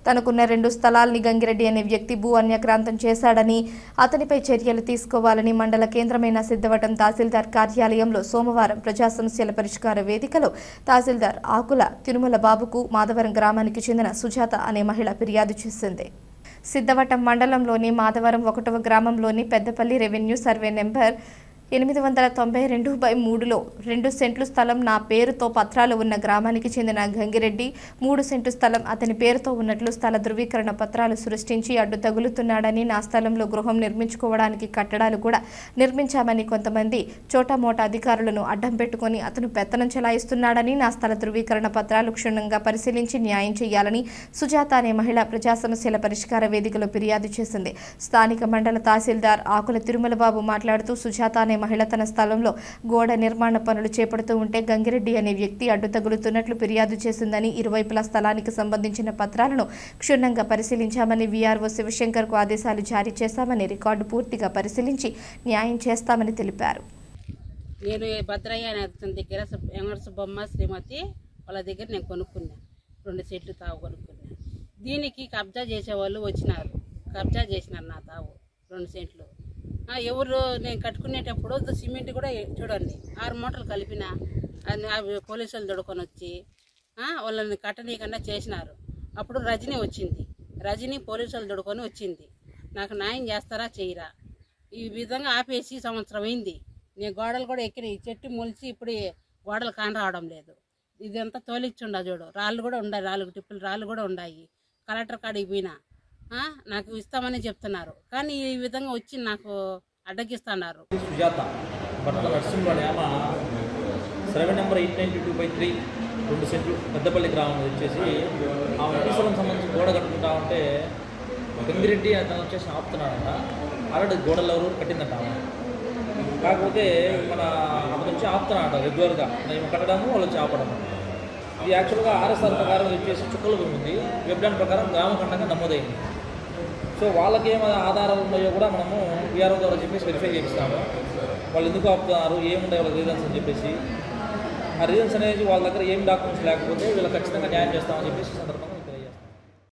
తనకున్న 2 స్థలాల్ని గంగిరెడ్డి అనే వ్యక్తి భూ అన్యాక్రాంతం చేశాడని, అతనిపై చర్యలు తీసుకోవాలని మండల కేంద్రమైన సిద్ధవటం తహసీల్దార్ కార్యాలయంలో సోమవారం ప్రజా సమస్యల పరిష్కార వేదికలో తహసీల్దార్ ఆకుల తిరుమల బాబుకు మాధవరం గ్రామానికి చెందిన సుజాత అనే మహిళ ఫిర్యాదు చేసింది. సిద్ధవటం మండలంలోని మాధవరం 1వ గ్రామంలోని పెద్దపల్లి రెవెన్యూ సర్వే నెంబర్ 892/3లో 2 సెంట్లు స్థలం నా పేరుతో పత్రాలు ఉన్న గ్రామానికి చెందిన గంగిరెడ్డి 3 సెంటు స్థలం అతని పేరుతో ఉన్నట్లు స్థల ధృవీకరణ పత్రాలు సృష్టించి అడ్డు తగులుతున్నాడని, నా స్థలంలో గృహం నిర్మించుకోవడానికి కట్టడాలు కూడా నిర్మించామని కొంతమంది చోటామోటా అధికారులను అడ్డం పెట్టుకుని అతను పెత్తనం చెలాయిస్తున్నాడని, నా స్థల ధృవీకరణ పత్రాలు క్షుణ్ణంగా పరిశీలించి న్యాయం చేయాలని సుజాత అనే మహిళ ప్రజా సమస్యల పరిష్కార వేదికలో ఫిర్యాదు చేసింది. స్థానిక మండల తహసీల్దార్ ఆకుల తిరుమల బాబు మాట్లాడుతూ సుజాత అనే మహిళ తన స్థలంలో గోడ నిర్మాణ పనులు చేపడుతూ ఉంటే గంగిరెడ్డి అనే వ్యక్తి అడ్డు తగులుతున్నట్లు ఫిర్యాదు చేసిందని, ఇరువైపుల స్థలానికి సంబంధించిన పత్రాలను క్షుణ్ణంగా పరిశీలించామని, వీఆర్ఓ శివశంకర్కు ఆదేశాలు జారీ చేశామని, రికార్డు పూర్తిగా పరిశీలించి న్యాయం చేస్తామని తెలిపారు. నేను భద్రయ్య అనే అతని దగ్గర వెంకట సుబ్బమ్మ శ్రీమతి వాళ్ళ దగ్గర నేను కొనుక్కున్నా 2 సెంట్లు తావు కొనుక్కున్నా. దీనికి కబ్జా చేసేవాళ్ళు వచ్చినారు, కబ్జా చేసినారు నా తావు 2 సెంట్లు. ఎవరు నేను కట్టుకునేటప్పుడు సిమెంట్ కూడా చూడండి 6 మూటలు కలిపిన పోలీసు వాళ్ళు దొడుకొని వచ్చి వాళ్ళని కట్టనీయకుండా చేసినారు. అప్పుడు రజనీ వచ్చింది, రజనీ పోలీసు వాళ్ళు దొడుకొని వచ్చింది. నాకు న్యాయం చేస్తారా చేయరా? ఈ విధంగా ఆపేసి సంవత్సరం అయింది. నేను గోడలు కూడా ఎక్కినాయి, చెట్టు మొలిచి ఇప్పుడు గోడలు కాని రావడం లేదు. ఇదంతా తోలిచ్చుండా చూడు, రాళ్ళు కూడా ఉన్నాయి, 4 టిప్పులు రాళ్ళు కూడా ఉన్నాయి. కలెక్టర్ కాడికి పోయినా నాకు ఇస్తామని చెప్తున్నారు, కానీ ఈ విధంగా వచ్చి నాకు అడ్డగిస్తున్నారు. సుజాత భర్త నర్సింహుడు ఆమె సర్వే నెంబర్ 892/3 2 సెంట్లు పెద్దపల్లి గ్రామం వచ్చేసి ఆమె ఇంటి స్థలం సంబంధించి గోడ కట్టుకుంటా ఉంటే గంగిరెడ్డి అతను వచ్చేసి ఆపుతున్నాడంట. ఆల్రెడీ గోడలు ఎవరు కట్టిందంట ఆమె, కాకపోతే మన అతను వచ్చి ఆపుతున్నాడంట రెగ్యులర్గా, మేము కట్టడము వాళ్ళు వచ్చి ఆపడము. ఇది యాక్చువల్గా ఆర్ఎస్ఆర్ ప్రకారం వచ్చేసి చుక్కల భూమి ఉంది, వెబ్లాన్ ప్రకారం గ్రామ ఖండంగా నమోదైంది. సో వాళ్ళకి ఏమైనా ఆధారాలు ఉన్నాయో కూడా మనము వీఆర్ఓ ద్వారా చెప్పేసి వెరిఫై చేపిస్తాము. వాళ్ళు ఎందుకు ఆపుతున్నారు, ఏముంటాయి వాళ్ళ రీజన్స్ అని చెప్పేసి. ఆ రీజన్స్ అనేది వాళ్ళ దగ్గర ఏం డాక్యుమెంట్స్ లేకపోతే వీళ్ళు ఖచ్చితంగా న్యాయం చేస్తామని చెప్పేసి సందర్భంగా